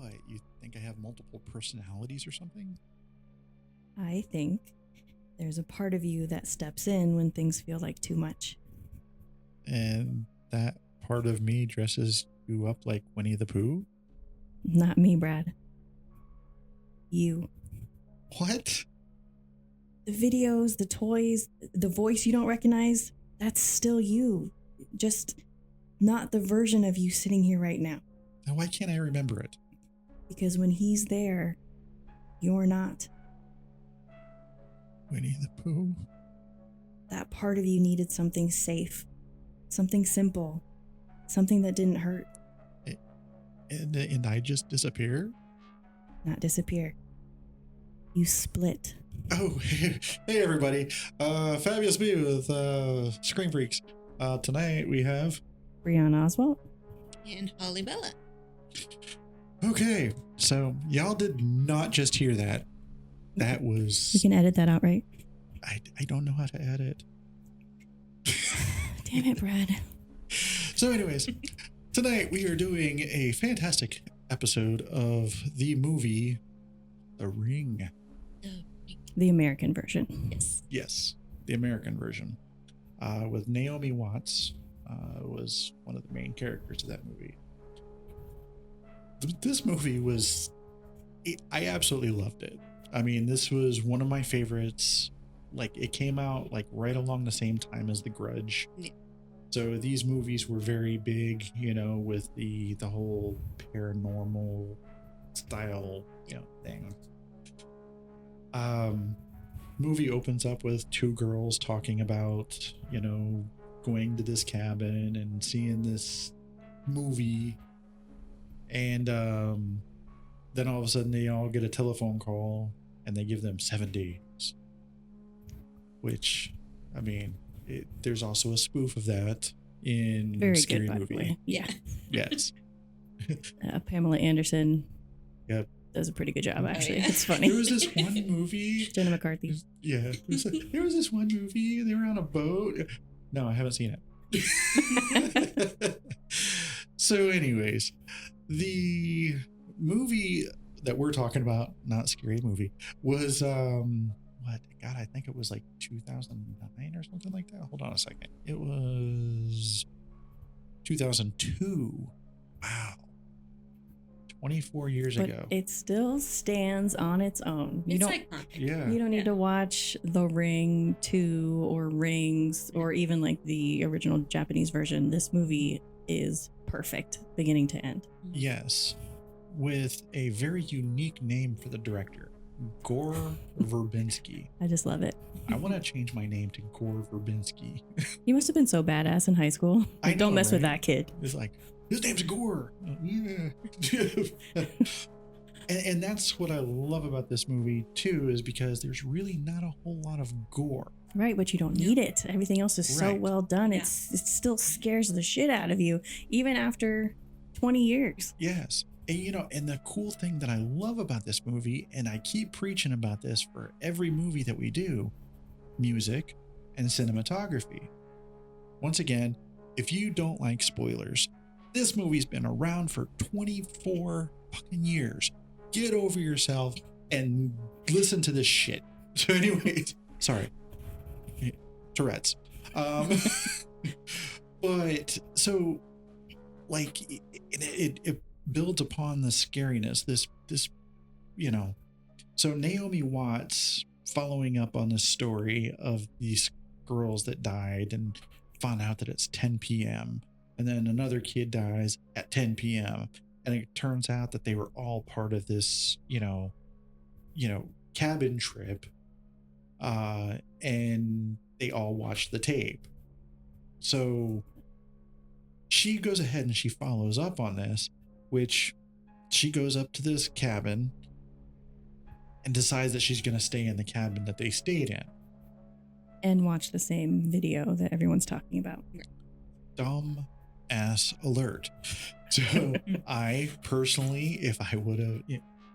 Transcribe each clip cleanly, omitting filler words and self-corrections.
What? You think I have multiple personalities or something? I think there's a part of you that steps in when things feel like too much. And that part of me dresses you up like Winnie the Pooh? Not me, Brad. You. What? The videos, the toys, the voice you don't recognize, that's still you. Just not the version of you sitting here right now. Now, why can't I remember it? Because when he's there, you're not. Winnie the Pooh? That part of you needed something safe, something simple, something that didn't hurt. And I just disappear? Not disappear. You split. Oh, hey everybody. Fabulous Me with Screen Freaks. Tonight we have... Bryanna Oswald. And Holly Bella. Okay, so y'all did not just hear that. That was... We can edit that out, right? I don't know how to edit. Damn it, Brad. So anyways, tonight we are doing a fantastic episode of the movie The Ring. The American version. Yes. Yes, the American version. With Naomi Watts was one of the main characters of that movie. This movie was... I absolutely loved it. I mean, this was one of my favorites. Like, it came out like right along the same time as The Grudge. Yeah. So these movies were very big, you know, with the whole paranormal style, you know, thing. Movie opens up with two girls talking about, you know, going to this cabin and seeing this movie. And then all of a sudden they all get a telephone call and they give them 7 days. Which, I mean, there's also a spoof of that in Very Scary good, by Movie. the way. Yeah. Yes. Pamela Anderson. Yep. Does a pretty good job, actually. Yeah. It's funny. There was this one movie. Jenna McCarthy. Yeah. There was this one movie. They were on a boat. No, I haven't seen it. So anyways, the movie that we're talking about, not Scary Movie, was what? God, I think it was like 2009 or something like that. Hold on a second. It was 2002. Wow. 24 years But ago. it still stands on its own. It's iconic. Yeah. You don't need to watch The Ring 2 or Rings or even like the original Japanese version. This movie is perfect, beginning to end. Yes. With a very unique name for the director, Gore Verbinski. I just love it. I want to change my name to Gore Verbinski. You must have been so badass in high school. I Like, don't know, mess with right? that kid. It's like, his name's Gore. Yeah. and that's what I love about this movie too, is because there's really not a whole lot of gore. Right, but you don't need it. Everything else is so Right. well done. Yeah. It still scares the shit out of you, even after 20 years. Yes. And you know, and the cool thing that I love about this movie, and I keep preaching about this for every movie that we do, music and cinematography. Once again, if you don't like spoilers, this movie's been around for 24 fucking years. Get over yourself and listen to this shit. So anyways, sorry. Tourette's. But so like it builds upon the scariness, this, you know, so Naomi Watts following up on this story of these girls that died and found out that it's 10 p.m. and then another kid dies at 10 p.m. and it turns out that they were all part of this, you know, cabin trip, and they all watched the tape. So she goes ahead and she follows up on this, which she goes up to this cabin and decides that she's going to stay in the cabin that they stayed in. And watch the same video that everyone's talking about. Dumb ass alert. So I personally, if I would have,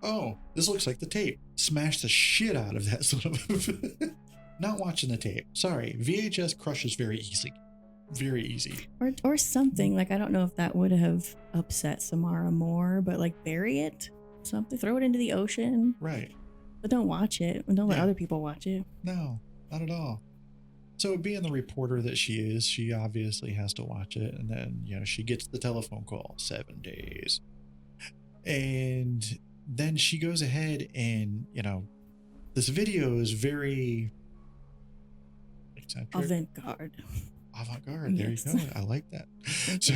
oh, this looks like the tape, smash the shit out of that sort of. Not watching the tape. Sorry, VHS crushes very easy. Very easy. Or something. Like, I don't know if that would have upset Samara more, but like bury it. something, throw it into the ocean. Right. But don't watch it. And don't let Yeah. other people watch it. No, not at all. So being the reporter that she is, she obviously has to watch it. And then, she gets the telephone call, 7 days. And then she goes ahead and, this video is very eccentric. Avant-garde. There Yes. you go. I like that. So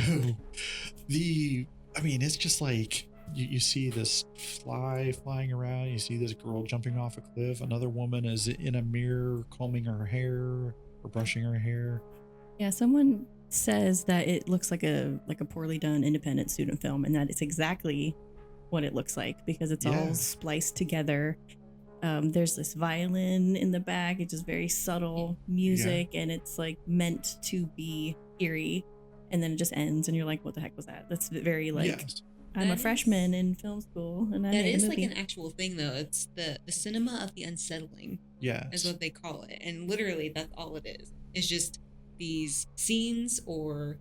it's just like you see this fly flying around. You see this girl jumping off a cliff. Another woman is in a mirror combing her hair or brushing her hair. Yeah, someone says that it looks like a poorly done independent student film, and that it's exactly what it looks like because it's all spliced together. There's this violin in the back. It's just very subtle music, and it's like meant to be eerie, and then it just ends, and you're like, "What the heck was that?" That's very like. Yes. I'm a freshman in film school, and I that made is a like movie. an actual thing, though. It's the cinema of the unsettling. Yes. Is what they call it, and literally that's all it is. It's just these scenes or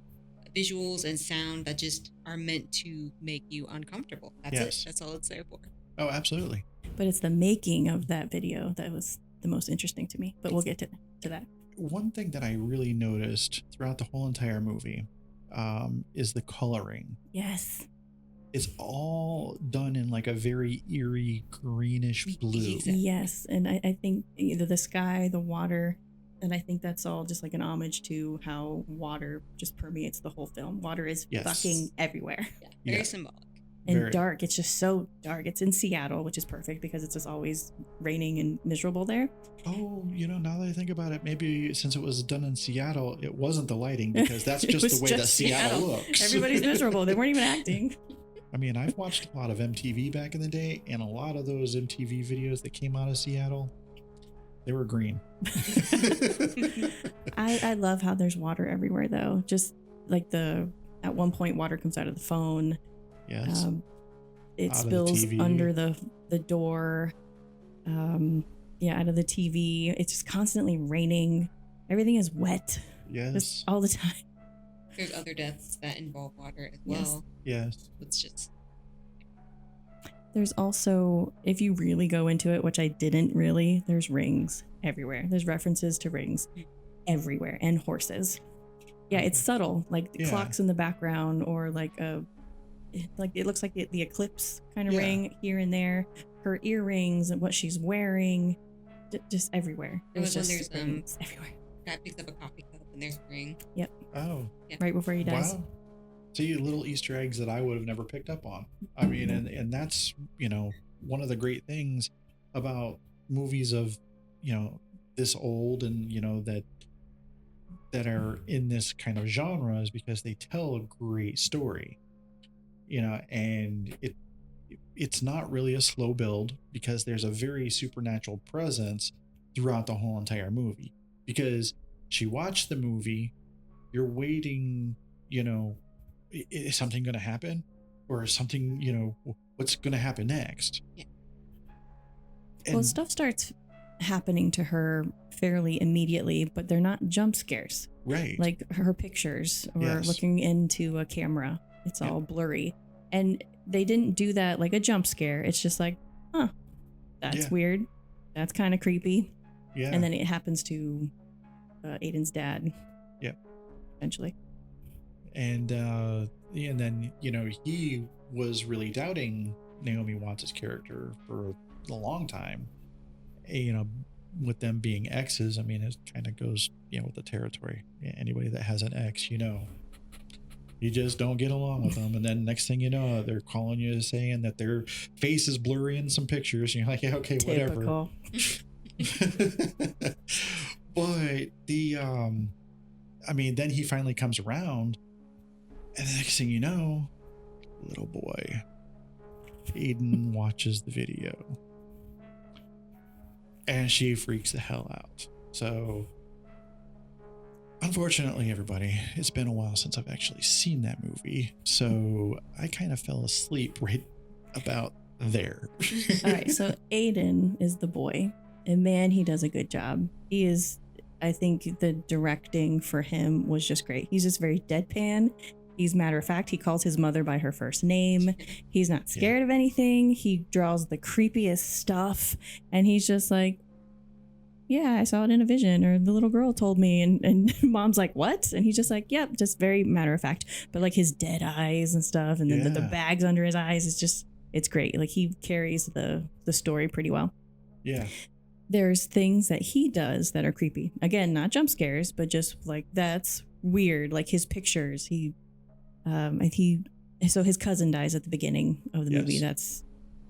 visuals and sound that just are meant to make you uncomfortable. That's it. That's all it's there for. Oh, absolutely. But it's the making of that video that was the most interesting to me. But we'll get to that. One thing that I really noticed throughout the whole entire movie is the coloring. Yes. It's all done in like a very eerie greenish blue. Exactly. Yes. And I think either the sky, the water, and I think that's all just like an homage to how water just permeates the whole film. Water is fucking everywhere. Yeah, very symbolic. And Very. dark. It's just so dark. It's in Seattle, which is perfect because it's just always raining and miserable there. Oh, now that I think about it, maybe since it was done in Seattle, it wasn't the lighting because that's just the way that Seattle looks. Everybody's miserable. They weren't even acting. I mean, I've watched a lot of MTV back in the day, and a lot of those MTV videos that came out of Seattle, they were green. I love how there's water everywhere, though. Just like at one point, water comes out of the phone. Yes. It Out spills of the TV. under the door. Out of the TV. It's just constantly raining. Everything is wet. Yes. Just all the time. There's other deaths that involve water as well. Yes. It's just There's also, if you really go into it, which I didn't really, there's rings everywhere. There's references to rings everywhere and horses. Yeah, it's subtle, like the clocks in the background, or like it looks like the eclipse kind of ring here and there. Her earrings and what she's wearing, just everywhere. There's just rings everywhere. guy picks up a coffee cup and there's a ring. Yep. Oh. Yeah. Right before he dies. Wow. See, little Easter eggs that I would have never picked up on. I mean, and that's, one of the great things about movies of, this old and, that are in this kind of genre is because they tell a great story, and it's not really a slow build because there's a very supernatural presence throughout the whole entire movie. Because she watched the movie, you're waiting, is something going to happen, or is something, what's going to happen next? Yeah. Well, stuff starts happening to her fairly immediately, but they're not jump scares. Right. Like her pictures or looking into a camera. It's all blurry. And they didn't do that like a jump scare. It's just like, that's weird. That's kind of creepy. Yeah. And then it happens to Aiden's dad. Yep. Eventually. And then, he was really doubting Naomi Watts' character for a long time. With them being exes, I mean, it kind of goes, with the territory. Anybody that has an ex, you just don't get along with them. And then next thing you know, they're calling you saying that their face is blurry in some pictures. And you're like, yeah, okay, whatever. But then he finally comes around, and the next thing you know, little boy Aiden watches the video, and she freaks the hell out. So unfortunately, everybody, it's been a while since I've actually seen that movie, so I kind of fell asleep right about there. All right, so Aiden is the boy, and man, he does a good job. He is, I think the directing for him was just great. He's just very deadpan, He's matter of fact. He calls his mother by her first name. He's not scared of anything. He draws the creepiest stuff. And he's just like, yeah, I saw it in a vision, or the little girl told me. And mom's like, what? And he's just like, yep, just very matter of fact. But like his dead eyes and stuff, and then the bags under his eyes, it's great. Like he carries the story pretty well. Yeah. There's things that he does that are creepy. Again, not jump scares, but just like, that's weird. Like his pictures, so his cousin dies at the beginning of the movie. That's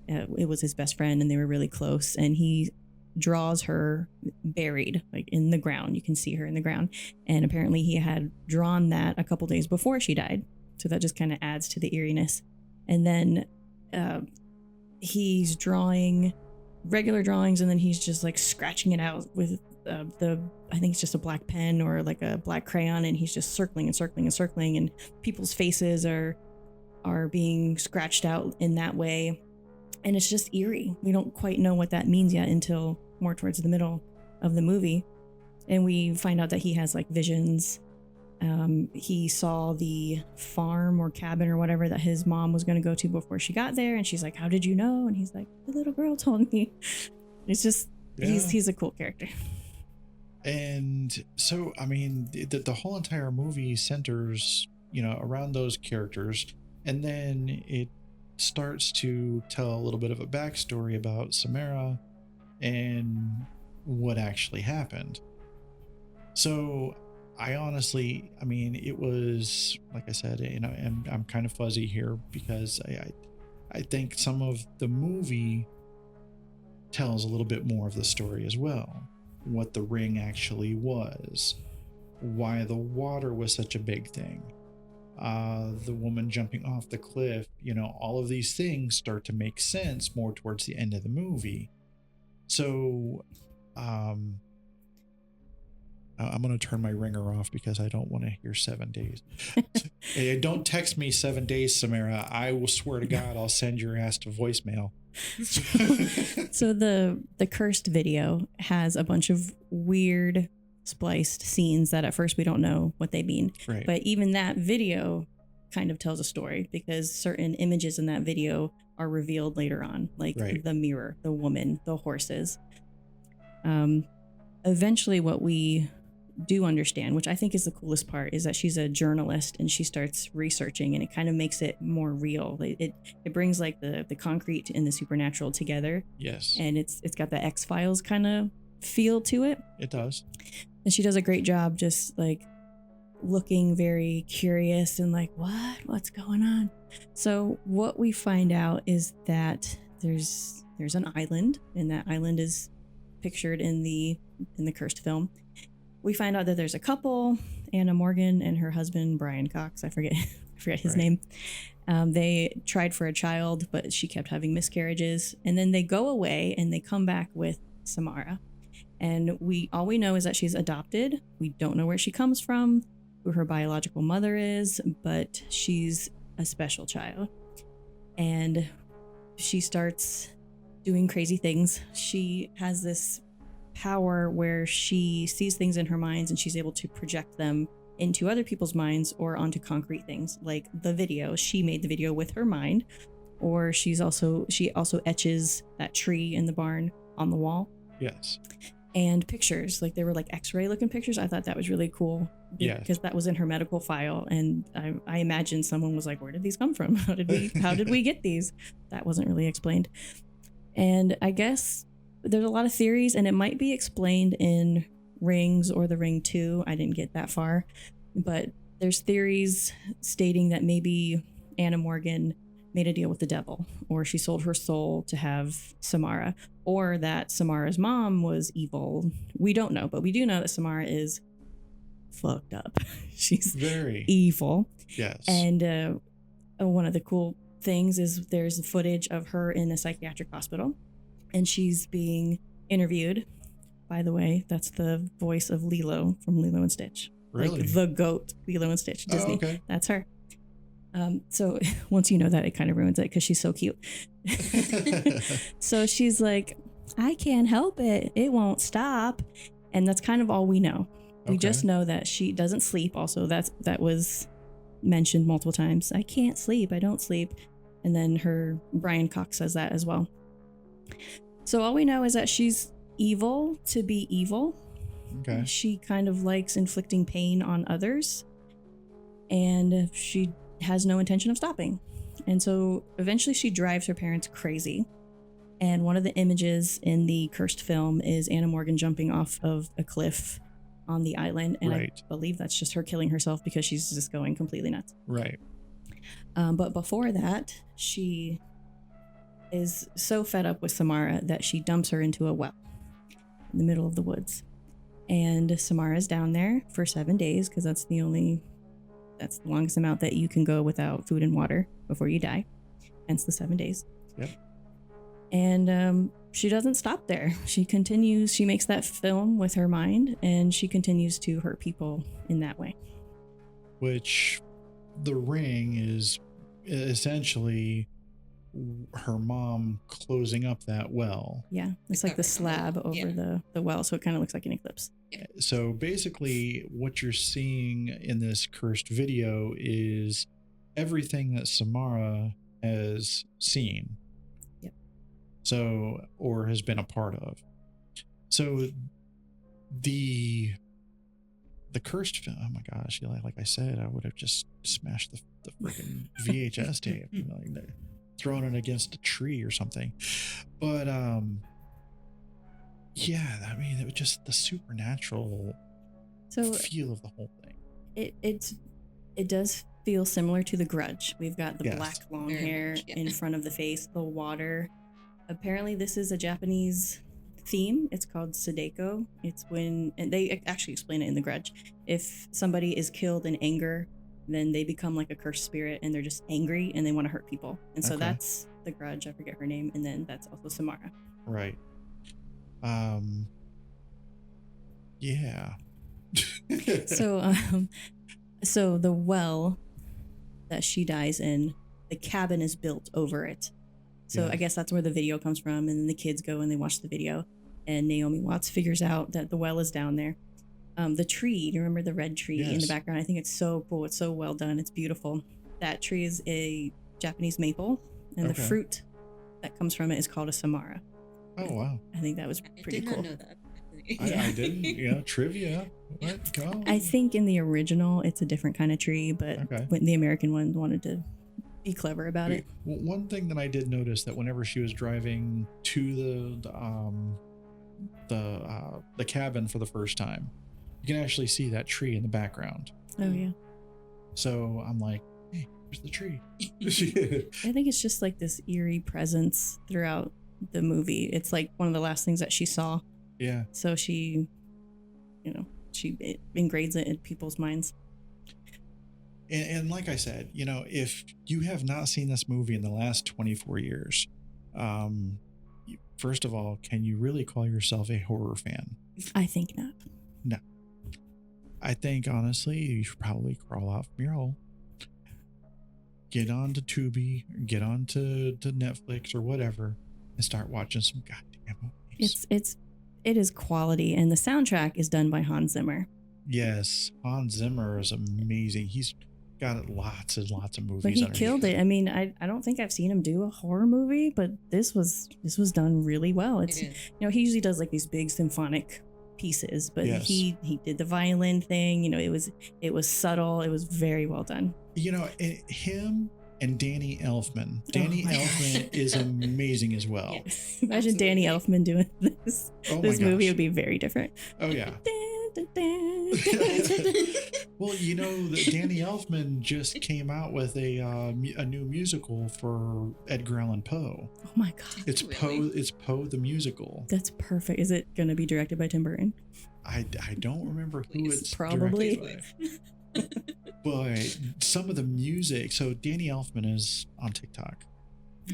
it was his best friend, and they were really close, and he draws her buried like in the ground. You can see her in the ground, and apparently he had drawn that a couple days before she died, so that just kind of adds to the eeriness. And then he's drawing regular drawings, and then he's just like scratching it out with I think it's just a black pen or like a black crayon, and he's just circling and circling and circling, and people's faces are being scratched out in that way. And it's just eerie. We don't quite know what that means yet until more towards the middle of the movie. And we find out that he has like visions. He saw the farm or cabin or whatever that his mom was going to go to before she got there. And she's like, how did you know? And he's like, the little girl told me. It's just, he's a cool character. And so, I mean, the whole entire movie centers, around those characters. And then it starts to tell a little bit of a backstory about Samara and what actually happened. So I honestly, it was, like I said, and I'm kind of fuzzy here because I think some of the movie tells a little bit more of the story as well. What the ring actually was, why the water was such a big thing, the woman jumping off the cliff, all of these things start to make sense more towards the end of the movie. So I'm going to turn my ringer off because I don't want to hear 7 days. Hey, don't text me 7 days, Samara. I will swear to God, I'll send your ass to voicemail. So the cursed video has a bunch of weird spliced scenes that at first we don't know what they mean. Right. But even that video kind of tells a story because certain images in that video are revealed later on, like the mirror, the woman, the horses. Eventually what we do understand, which I think is the coolest part, is that she's a journalist and she starts researching, and it kind of makes it more real. It brings like the concrete and the supernatural together. Yes. And it's got the X-Files kind of feel to it. It does. And she does a great job just like looking very curious and like, what's going on? So what we find out is that there's an island, and that island is pictured in the cursed film. We find out that there's a couple, Anna Morgan and her husband Brian Cox. I forget his name. They tried for a child, but she kept having miscarriages, and then they go away and they come back with Samara. And all we know is that she's adopted. We don't know where she comes from, who her biological mother is, but she's a special child. And she starts doing crazy things. She has this power where she sees things in her minds and she's able to project them into other people's minds or onto concrete things, like the video. She made the video with her mind, or she also etches that tree in the barn on the wall. Yes. And pictures, like they were like X-ray looking pictures. I thought that was really cool because that was in her medical file, and I imagine someone was like, where did these come from? How did we get these? That wasn't really explained. And I guess there's a lot of theories, and it might be explained in Rings or The Ring 2. I didn't get that far, but there's theories stating that maybe Anna Morgan made a deal with the devil, or she sold her soul to have Samara, or that Samara's mom was evil. We don't know, but we do know that Samara is fucked up. She's very evil. Yes. And one of the cool things is there's footage of her in a psychiatric hospital, and she's being interviewed. By the way, that's the voice of Lilo from Lilo and Stitch. Really? Like the goat, Lilo and Stitch, Disney. Oh, okay. That's her. So once you know that, it kind of ruins it because she's so cute. So she's like, I can't help it. It won't stop. And that's kind of all we know. We just know that she doesn't sleep. Also, that was mentioned multiple times. I can't sleep. I don't sleep. And then Brian Cox says that as well. So all we know is that she's evil to be evil. Okay. She kind of likes inflicting pain on others. And she has no intention of stopping. And so eventually she drives her parents crazy. And one of the images in the cursed film is Anna Morgan jumping off of a cliff on the island. And right. I believe that's just her killing herself because she's just going completely nuts. Right. But before that, she is so fed up with Samara that she dumps her into a well in the middle of the woods. And Samara's down there for 7 days because that's the longest amount that you can go without food and water before you die. Hence the 7 days. Yep. And she doesn't stop there. She continues. She makes that film with her mind, and she continues to hurt people in that way. Which the ring is essentially her mom closing up that well. Yeah, it's like the slab over the well, so it kind of looks like an eclipse. So basically what you're seeing in this cursed video is everything that Samara has seen. Yep. So, or has been a part of. So the cursed film, oh my gosh, like I said, I would have just smashed the freaking VHS tape, like thrown it against a tree or something. But yeah, I mean, it was just the supernatural feel of the whole thing. It does feel similar to The Grudge. We've got the black long hair in front of the face, the water. Apparently this is a Japanese theme. It's called Sadeko. It's when, and they actually explain it in The Grudge, if somebody is killed in anger, then they become like a cursed spirit and they're just angry and they want to hurt people. And so that's The Grudge. I forget her name. And then that's also Samara. Right. Yeah. So the well that she dies in, the cabin is built over it. So I guess that's where the video comes from. And then the kids go and they watch the video, and Naomi Watts figures out that the well is down there. The tree, do you remember the red tree in the background? I think it's so cool. It's so well done. It's beautiful. That tree is a Japanese maple, and the fruit that comes from it is called a Samara. Oh, wow. I think that was pretty cool. I did not know that. I didn't, trivia. What? Go. I think in the original, it's a different kind of tree, but when the American one wanted to be clever about it. One thing that I did notice, that whenever she was driving to the cabin for the first time, you can actually see that tree in the background. Oh, yeah. So I'm like, hey, where's the tree? I think it's just like this eerie presence throughout the movie. It's like one of the last things that she saw. Yeah. So she engrades it in people's minds. And like I said, if you have not seen this movie in the last 24 years, first of all, can you really call yourself a horror fan? I think not. No. I think, honestly, you should probably crawl out from your hole, get on to Tubi, get on to Netflix or whatever, and start watching some goddamn movies. It is quality, and the soundtrack is done by Hans Zimmer. Yes, Hans Zimmer is amazing. He's got lots and lots of movies. But he killed it. I mean, I don't think I've seen him do a horror movie, but this was done really well. It's he usually does like these big symphonic pieces, but he did the violin thing. It was subtle. It was very well done. Him and Danny Elfman. Danny Elfman is amazing as well. Yes. Imagine Danny Elfman doing this. This movie would be very different. Oh, yeah. Well, Danny Elfman just came out with a new musical for Edgar Allan Poe. Oh my God. It's Poe. It's Poe the musical. That's perfect. Is it going to be directed by Tim Burton? I don't remember who it's probably directed by. But some of the music, so Danny Elfman is on TikTok.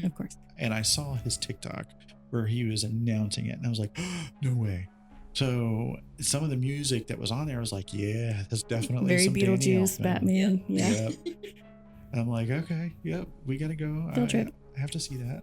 Of course. And I saw his TikTok where he was announcing it, and I was like, oh, no way. So some of the music that was on there, I was like, yeah, that's definitely very some Beetlejuice, Batman. Yeah. Yep. I'm like, okay, yep, we gotta go. I have to see that.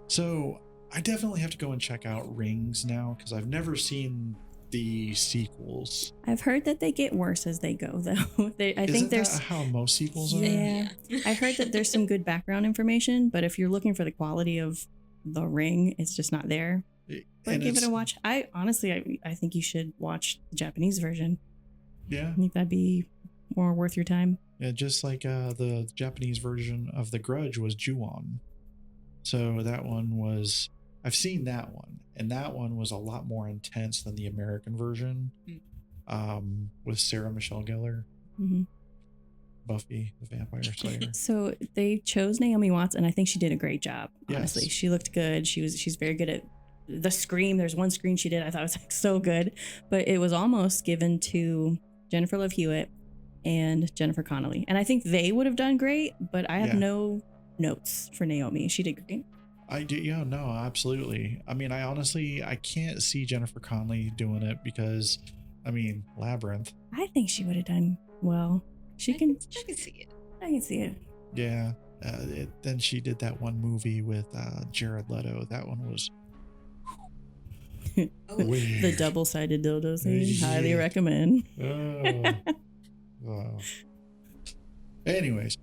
So I definitely have to go and check out Rings now, because I've never seen the sequels. I've heard that they get worse as they go, though. I think Isn't there's that how most sequels are? Yeah. I heard that there's some good background information, but if you're looking for the quality of The Ring, it's just not there. But give it a watch. I honestly think you should watch the Japanese version. Yeah. I think that'd be more worth your time. Yeah, just like the Japanese version of The Grudge was Ju-on. So that one was, I've seen that one, and that one was a lot more intense than the American version, with Sarah Michelle Gellar, Buffy the Vampire Slayer. So they chose Naomi Watts, and I think she did a great job. Honestly, Yes. she looked good. She's very good at the scream. There's one scream she did I thought was like so good, but it was almost given to Jennifer Love Hewitt and Jennifer Connelly, and I think they would have done great, but I have no notes for Naomi. She did great. I do, yeah, no, absolutely. I mean, I can't see Jennifer Connelly doing it because, I mean, Labyrinth. I think she would have done well. I can see it. I can see it. Yeah. Then she did that one movie with Jared Leto. That one was weird. The double-sided dildo scene. Yeah. Highly recommend. Oh. Wow. Anyways,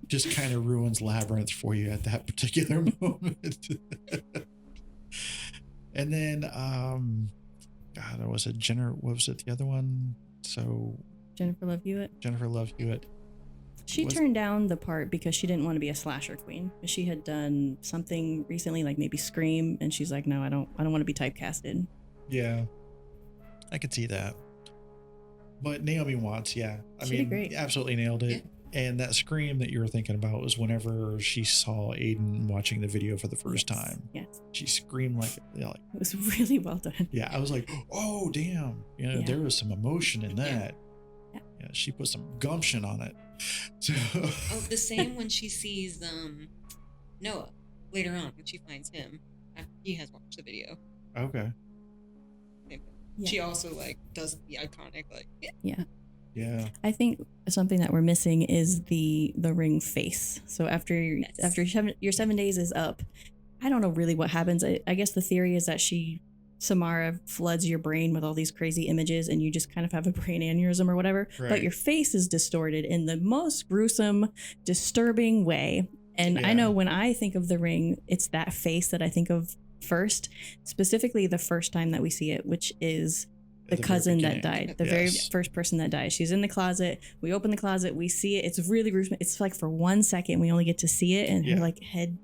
just kind of ruins Labyrinth for you at that particular moment. And then, God, what was it the other one? So Jennifer Love Hewitt. Jennifer Love Hewitt. She turned down the part because she didn't want to be a slasher queen. She had done something recently, like maybe Scream, and she's like, no, I don't want to be typecasted. Yeah, I could see that. But Naomi Watts, yeah, She did great. Absolutely nailed it. Yeah. And that scream that you were thinking about was whenever she saw Aiden watching the video for the first time. Yes. She screamed like it was really well done. Yeah, I was like, oh damn, there was some emotion in that. Yeah, she put some gumption on it. So. Oh, the same when she sees Noah later on when she finds him. He has watched the video. Okay. Yeah. She also does the iconic Yeah. I think something that we're missing is the Ring face. So after your 7 days is up, I don't know really what happens. I guess the theory is that Samara floods your brain with all these crazy images and you just kind of have a brain aneurysm or whatever. Right. But your face is distorted in the most gruesome, disturbing way. And I know when I think of the Ring, it's that face that I think of first, specifically the first time that we see it, which is the cousin that died, the very first person that died. She's in the closet. We open the closet. We see it. It's really gruesome. It's like for 1 second, we only get to see it, and her head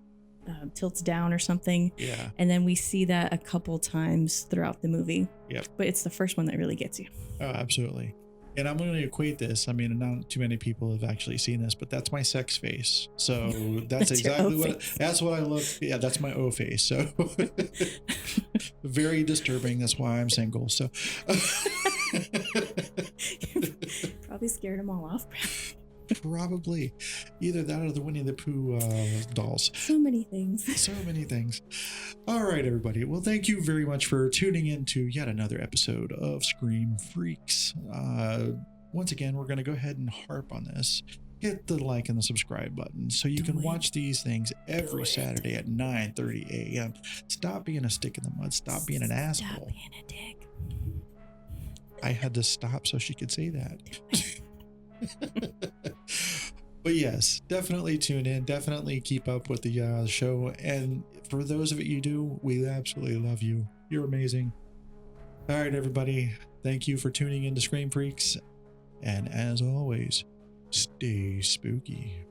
tilts down or something. Yeah. And then we see that a couple times throughout the movie. Yep. But it's the first one that really gets you. Oh, absolutely. And I'm going to equate this. I mean, not too many people have actually seen this, but that's my sex face. So that's exactly that's what I look. Yeah, that's my O face. So very disturbing. That's why I'm single. So probably scared them all off. Probably either that or the Winnie the Pooh dolls. So many things. So many things. All right, everybody. Well, thank you very much for tuning in to yet another episode of Scream Freaks. Once again, we're going to go ahead and harp on this. Hit the like and the subscribe button so you can watch these things every Saturday at 9:30 a.m. Stop being a stick in the mud. Stop being an asshole. Stop being a dick. I had to stop so she could say that. But yes, definitely tune in, definitely keep up with the show, and for those of you who do, we absolutely love you. You're amazing. All right, everybody, thank you for tuning in to Scream Freaks, and as always, stay spooky.